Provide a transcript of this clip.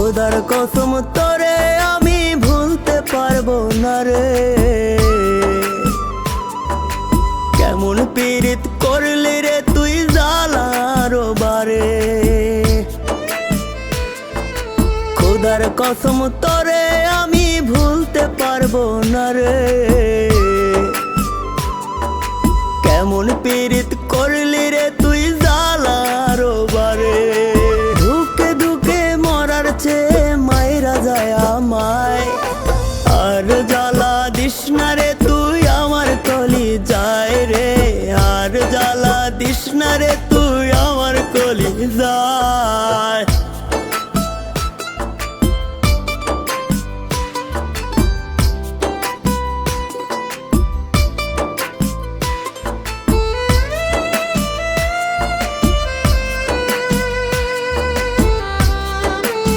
খোদার কসম তোরে আমি ভুলতে পারবো না রে। কেমন পীড়িত করলি রে তুই জালার বারে। খোদার কসম তোরে আমি ভুলতে পারবো না রে। কেমন পীড়িত করলি রে